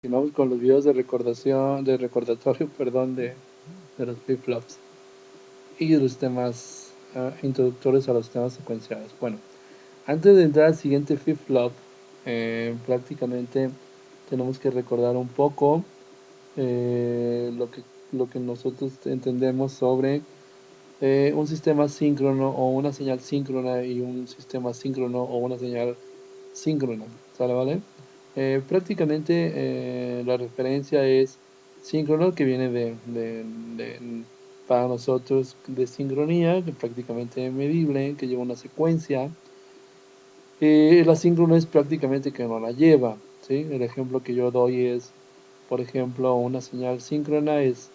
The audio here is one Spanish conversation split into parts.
continuamos con los videos de recordatorio, perdón, de los flip-flops y de los temas introductorios a los temas secuenciales. Bueno, antes de entrar al siguiente flip-flop, prácticamente tenemos que recordar un poco lo que nosotros entendemos sobre un sistema síncrono o una señal síncrona y un sistema síncrono o una señal síncrona, ¿sale? ¿Vale? Prácticamente la referencia es síncrono, que viene para nosotros de sincronía, que prácticamente medible, que lleva una secuencia. El asíncrono es prácticamente que no la lleva, ¿sí? El ejemplo que yo doy es, por ejemplo, una señal síncrona es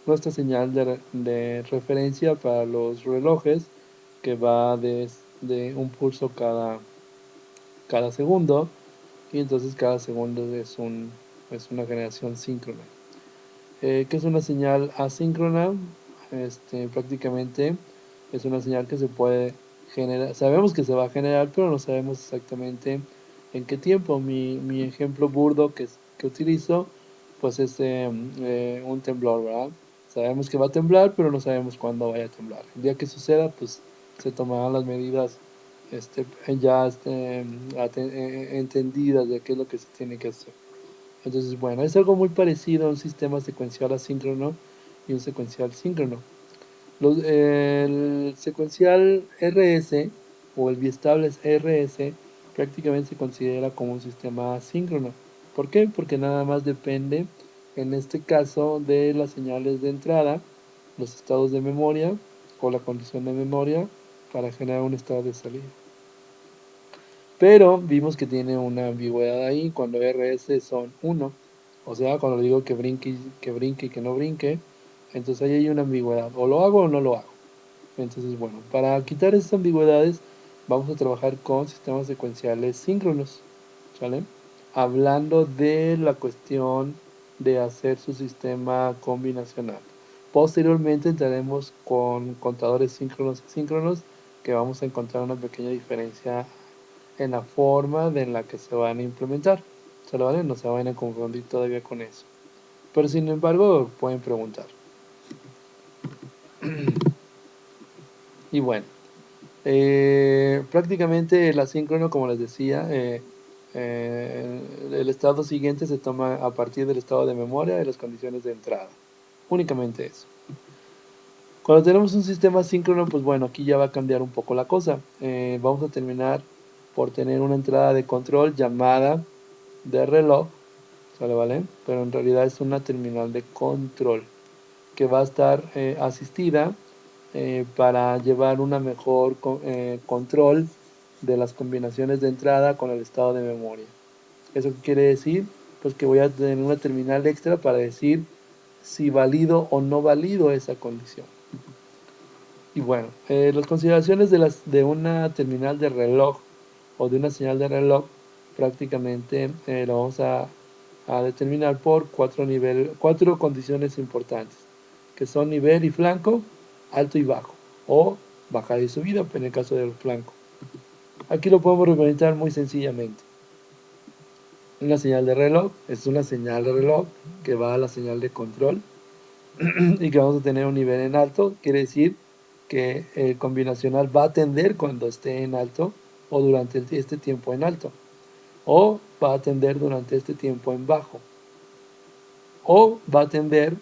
nuestra señal de referencia para los relojes, que va de un pulso cada segundo, y entonces cada segundo es una generación síncrona. ¿Qué es una señal asíncrona? Prácticamente es una señal que se puede generar. Sabemos que se va a generar, pero no sabemos exactamente en qué tiempo. Mi ejemplo burdo que utilizo, pues es un temblor, ¿verdad? Sabemos que va a temblar, pero no sabemos cuándo vaya a temblar. El día que suceda, pues se tomarán las medidas ya entendidas de qué es lo que se tiene que hacer. Entonces, bueno, es algo muy parecido a un sistema secuencial asíncrono y un secuencial síncrono. El secuencial RS o el biestable RS prácticamente se considera como un sistema asíncrono. ¿Por qué? Porque nada más depende, en este caso, de las señales de entrada, los estados de memoria o la condición de memoria para generar un estado de salida. Pero vimos que tiene una ambigüedad ahí cuando RS son 1. O sea, cuando digo que brinque y que no brinque, entonces ahí hay una ambigüedad. O lo hago o no lo hago. Entonces, bueno, para quitar esas ambigüedades, vamos a trabajar con sistemas secuenciales síncronos. ¿Sale? Hablando de la cuestión de hacer su sistema combinacional. Posteriormente entraremos con contadores síncronos y asíncronos, que vamos a encontrar una pequeña diferencia en la forma en la que se van a implementar. ¿Sale? ¿Vale? No se van a confundir todavía con eso. Pero sin embargo, pueden preguntar. Y bueno, prácticamente el asíncrono, como les decía, el estado siguiente se toma a partir del estado de memoria y las condiciones de entrada. Únicamente eso. Cuando tenemos un sistema síncrono, pues bueno, aquí ya va a cambiar un poco la cosa. Vamos a terminar por tener una entrada de control llamada de reloj, ¿sale? ¿Vale? Pero en realidad es una terminal de control que va a estar asistida para llevar una mejor control de las combinaciones de entrada con el estado de memoria. ¿Eso qué quiere decir? Pues que voy a tener una terminal extra para decir si valido o no valido esa condición. Y bueno, las consideraciones de una terminal de reloj o de una señal de reloj prácticamente lo vamos a determinar por cuatro condiciones importantes, que son nivel y flanco, alto y bajo, o bajada y subida en el caso del flanco. Aquí lo podemos representar muy sencillamente. Una señal de reloj es una señal de reloj que va a la señal de control y que vamos a tener un nivel en alto, quiere decir que el combinacional va a atender cuando esté en alto o durante este tiempo en alto, o va a atender durante este tiempo en bajo, o va a atender,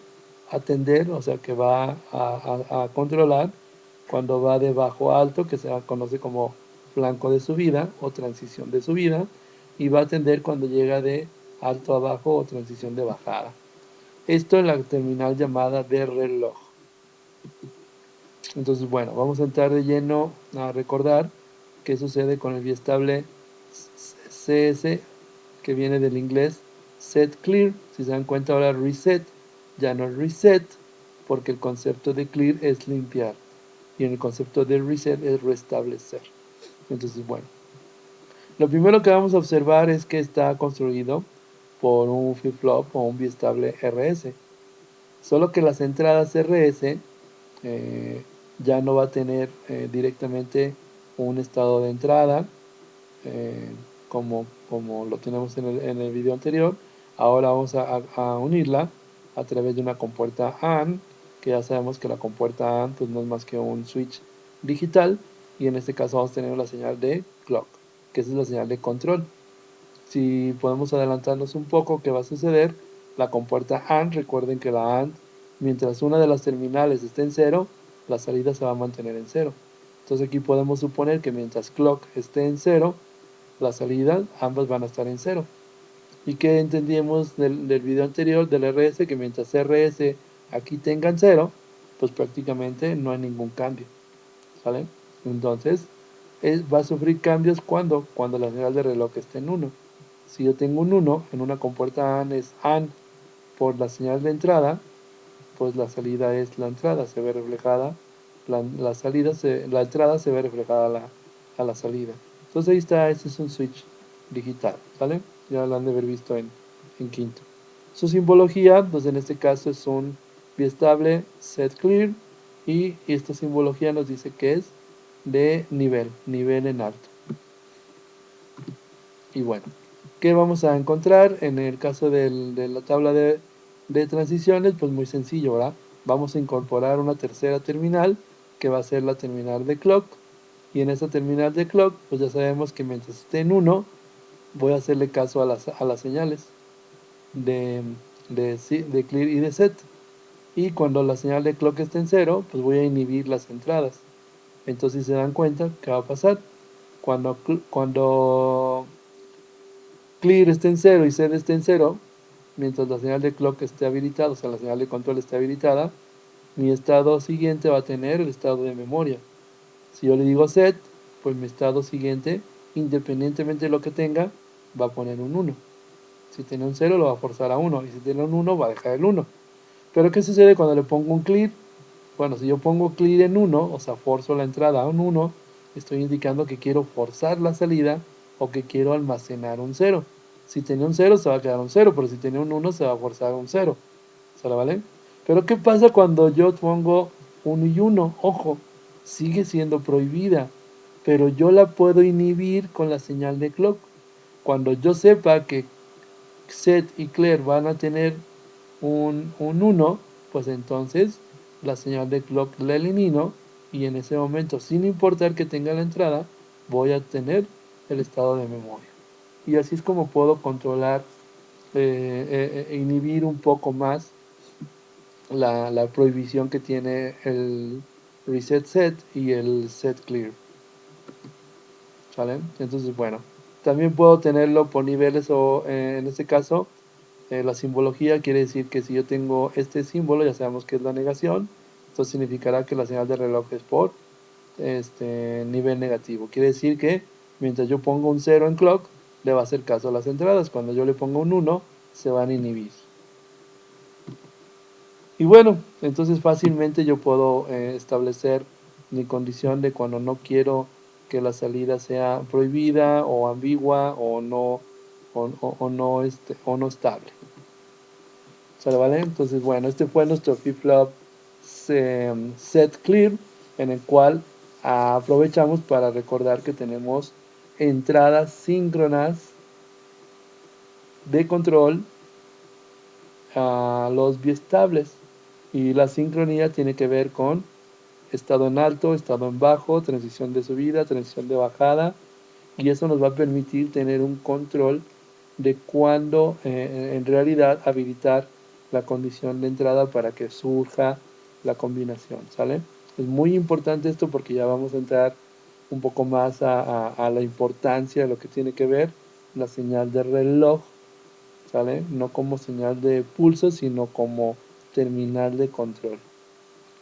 o sea que va a controlar cuando va de bajo a alto, que se conoce como flanco de subida o transición de subida, y va a atender cuando llega de alto a bajo o transición de bajada. Esto en la terminal llamada de reloj. Entonces, bueno, vamos a entrar de lleno a recordar qué sucede con el biestable CS, que viene del inglés set clear. Si se dan cuenta ahora reset, ya no es reset, porque el concepto de clear es limpiar y en el concepto de reset es restablecer. Entonces, bueno, lo primero que vamos a observar es que está construido por un flip-flop o un biestable RS. Solo que las entradas RS ya no va a tener directamente un estado de entrada como lo tenemos en el video anterior. Ahora vamos a unirla a través de una compuerta AND, que ya sabemos que la compuerta AND pues no es más que un switch digital, y en este caso vamos a tener la señal de clock, que esa es la señal de control. Si podemos adelantarnos un poco, ¿qué va a suceder? La compuerta AND, recuerden que la AND, mientras una de las terminales esté en 0, la salida se va a mantener en 0. Entonces aquí podemos suponer que mientras clock esté en 0, la salida, ambas van a estar en 0. ¿Y que entendíamos del video anterior del RS? Que mientras RS aquí tengan 0, pues prácticamente no hay ningún cambio, ¿sale? Entonces, va a sufrir cambios cuando la señal de reloj esté en 1. Si yo tengo un 1 en una compuerta AND es AND por la señal de entrada, pues la salida es la entrada, se ve reflejada, la entrada se ve reflejada a la salida. Entonces ahí está, este es un switch digital, ¿vale? Ya lo han de haber visto en quinto. Su simbología, pues en este caso es un biestable set clear, y esta simbología nos dice que es de nivel en alto. Y bueno, ¿qué vamos a encontrar en el caso de la tabla de transiciones? Pues muy sencillo, ¿verdad? Vamos a incorporar una tercera terminal, que va a ser la terminal de clock, y en esta terminal de clock, pues ya sabemos que mientras esté en 1, voy a hacerle caso a las señales de, de clear y de set, y cuando la señal de clock esté en 0, pues voy a inhibir las entradas. Entonces, si se dan cuenta, ¿qué va a pasar? Cuando clear esté en 0 y set esté en 0, mientras la señal de clock esté habilitada, o sea, la señal de control esté habilitada, mi estado siguiente va a tener el estado de memoria. Si yo le digo set, pues mi estado siguiente, independientemente de lo que tenga, va a poner un 1. Si tiene un 0, lo va a forzar a 1, y si tiene un 1, va a dejar el 1. Pero ¿qué sucede cuando le pongo un clear? Bueno, si yo pongo clear en 1, o sea, forzo la entrada a un 1, estoy indicando que quiero forzar la salida o que quiero almacenar un 0. Si tenía un 0, se va a quedar un 0, pero si tenía un 1, se va a forzar un 0. ¿Sale, vale? Pero ¿qué pasa cuando yo pongo 1 y 1? Ojo, sigue siendo prohibida, pero yo la puedo inhibir con la señal de clock. Cuando yo sepa que set y clear van a tener un 1, pues entonces la señal de clock la elimino, y en ese momento, sin importar que tenga la entrada, voy a tener el estado de memoria. Y así es como puedo controlar, inhibir un poco más la prohibición que tiene el reset set y el set clear. ¿Vale? Entonces, bueno, también puedo tenerlo por niveles, o en este caso la simbología quiere decir que si yo tengo este símbolo, ya sabemos que es la negación, entonces significará que la señal de reloj es por nivel negativo. Quiere decir que mientras yo pongo un 0 en clock, le va a hacer caso a las entradas. Cuando yo le pongo un 1, se van a inhibir. Y bueno, entonces fácilmente yo puedo establecer mi condición de cuando no quiero que la salida sea prohibida o ambigua o no, o no estable. ¿Sale, vale? Entonces, bueno, este fue nuestro flip-flop set clear, en el cual aprovechamos para recordar que tenemos entradas síncronas de control a los biestables, y la sincronía tiene que ver con estado en alto, estado en bajo, transición de subida, transición de bajada, y eso nos va a permitir tener un control de cuándo en realidad habilitar la condición de entrada para que surja la combinación, ¿sale? Es muy importante esto porque ya vamos a entrar un poco más a la importancia de lo que tiene que ver la señal de reloj, ¿sale? No como señal de pulso, sino como terminal de control.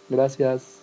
Gracias.